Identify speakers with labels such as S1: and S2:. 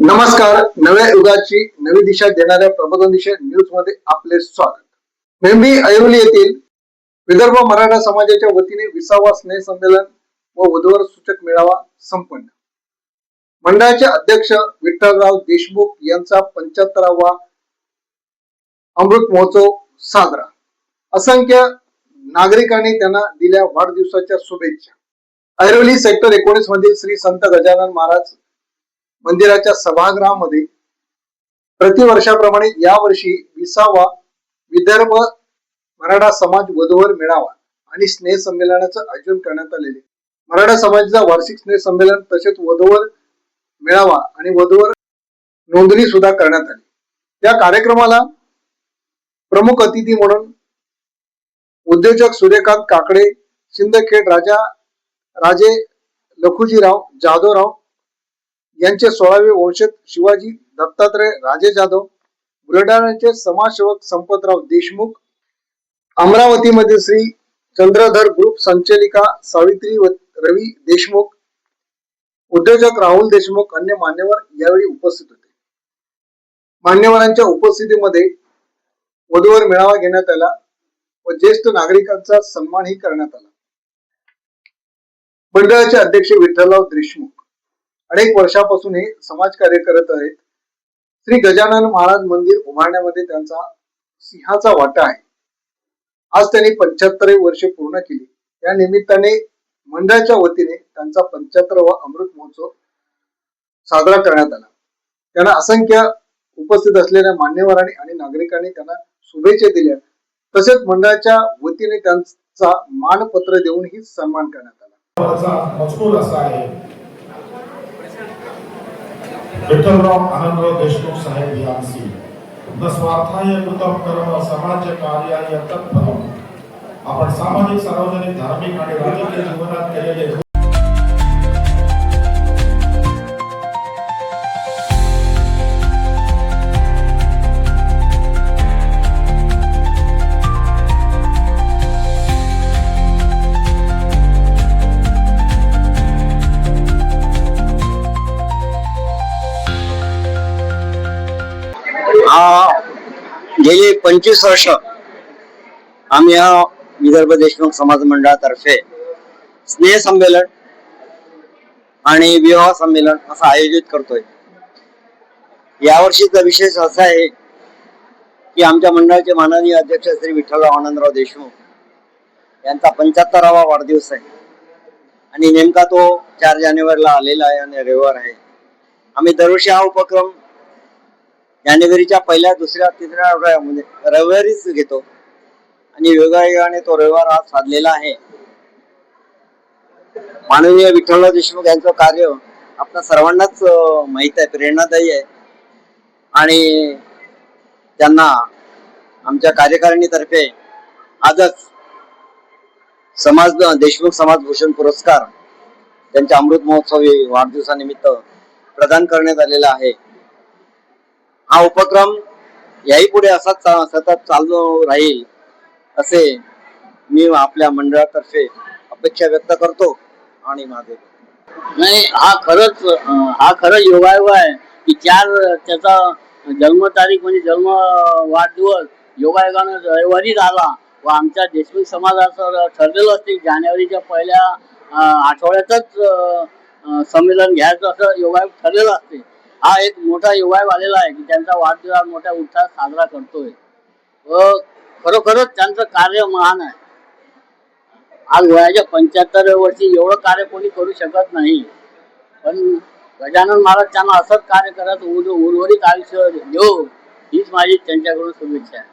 S1: नमस्कार. नव्या युगाची नवी दिशा देणाऱ्या प्रबोधन दिशा न्यूज मध्ये आपले स्वागत. मेंभी ऐरोली येथील विदर्भ मराठा समाजाच्या वतीने 20वा स्नेह संमेलन व वधूवर सूचक मेळावा संपन्न. मंडळाचे अध्यक्ष विठ्ठलराव देशमुख यांचा 75वा अमृत महोत्सव साजरा. असंख्य नागरिकांनी त्यांना दिल्या वाढदिवसाच्या शुभेच्छा. ऐरोली सेक्टर 19 मधील श्री संत गजानन महाराज मंदिराच्या सभागृहामध्ये प्रतिवर्षाप्रमाणे यावर्षी 20वा विदर्भ मराठा समाज वधूवर मेळावा आणि स्नेह संमेलनाचं आयोजन करण्यात आलेले. मराठा समाजाचा वार्षिक स्नेह संमेलन तसेच वधूवर मेळावा आणि वधूवर नोंदणी सुद्धा करण्यात आली. या कार्यक्रमाला प्रमुख अतिथी म्हणून उद्योजक सूर्यकांत काकडे, सिंदखेड राजे लखुजीराव जाधवराव यांचे 16वे वंशज शिवाजी दत्तात्रय राजे जाधव, बुलढाण्याचे समाजसेवक संपतराव देशमुख, अमरावतीमध्ये श्री चंद्रधर ग्रुप संचालिका सावित्री रवी देशमुख, उद्योजक राहुल देशमुख, अन्य मान्यवर यावेळी उपस्थित होते. मान्यवरांच्या उपस्थितीमध्ये वधूवर मेळावा घेण्यात आला व ज्येष्ठ नागरिकांचा सन्मानही करण्यात आला. मंडळाचे अध्यक्ष विठ्ठलराव देशमुख अनेक वर्षापासून हे समाजकार्य करत आहेत. श्री गजानन महाराज मंदिर उभारण्यामध्ये त्यांचा सिंहाचा वाटा आहे. आज त्यांनी 75 वर्षे पूर्ण केली. या निमित्ताने मंडळाच्या वतीने त्यांचा 75वा अमृत महोत्सव साजरा करण्यात आला. त्यांना असंख्य उपस्थित असलेल्या मान्यवरांनी आणि नागरिकांनी त्यांना शुभेच्छा दिल्या. तसेच मंडळाच्या वतीने त्यांचा मानपत्र देऊनही सन्मान करण्यात आला.
S2: विठ्ठलराव आनंदराव देशमुख साहेब यांची निस्वार्थाय कृतम कर्म समाज कार्याय तत्फलम. आपण सामाजिक, सार्वजनिक, धार्मिक आणि राजकीय जीवनात केलेले
S3: गेली 25 वर्ष आम्ही हा विदर्भ देशमुख समाज मंडळातर्फे स्नेह संमेलन आणि विवाह संमेलन असं आयोजित करतोय. यावर्षीचा विशेष असा आहे की आमच्या मंडळाचे माननीय अध्यक्ष श्री विठ्ठलराव आनंदराव देशमुख यांचा 75वा वाढदिवस आहे आणि नेमका तो 4 जानेवारीला आलेला आहे आणि रविवार आहे. आम्ही दरवर्षी हा उपक्रम जानेवारीच्या पहिल्या, दुसऱ्या, तिसऱ्या रविवारीच घेतो आणि योगायोगाने तो रविवार आज साधलेला आहे. माननीय विठ्ठलराव देशमुख यांचं कार्य आपल्या सर्वांनाच माहित आहे, प्रेरणादायी आहे आणि त्यांना आमच्या कार्यकारिणीतर्फे आजच देशमुख समाज भूषण पुरस्कार त्यांच्या अमृत महोत्सवी वाढदिवसानिमित्त प्रदान करण्यात आलेला आहे. हा उपक्रम याही पुढे असाच सतत चालू राहील असे मी आपल्या मंडळातर्फे अपेक्षा व्यक्त करतो. आणि माझे
S4: नाही, हा खरंच योगायोग आहे की त्याचा जन्मतारीख म्हणजे जन्म वाढदिवस योगायोगानं रविवारी झाला व आमच्या देशमुख समाजाचं ठरलेलं असते जानेवारीच्या पहिल्या आठवड्यातच संमेलन घ्यायचं असं योगायोग ठरलेलं असते. हा एक मोठा योगायोग आलेला आहे की त्यांचा वाढदिवस मोठ्या उत्साहात साजरा करतोय व खरोखरच त्यांचं कार्य महान आहे. आज वयाच्या 75व्या वर्षी एवढं कार्य कोणी करू शकत नाही, पण गजानन महाराज त्यांना असंच कार्य करत उर्वरित आयुष्य देव हीच माझी त्यांच्याकडून शुभेच्छा आहे.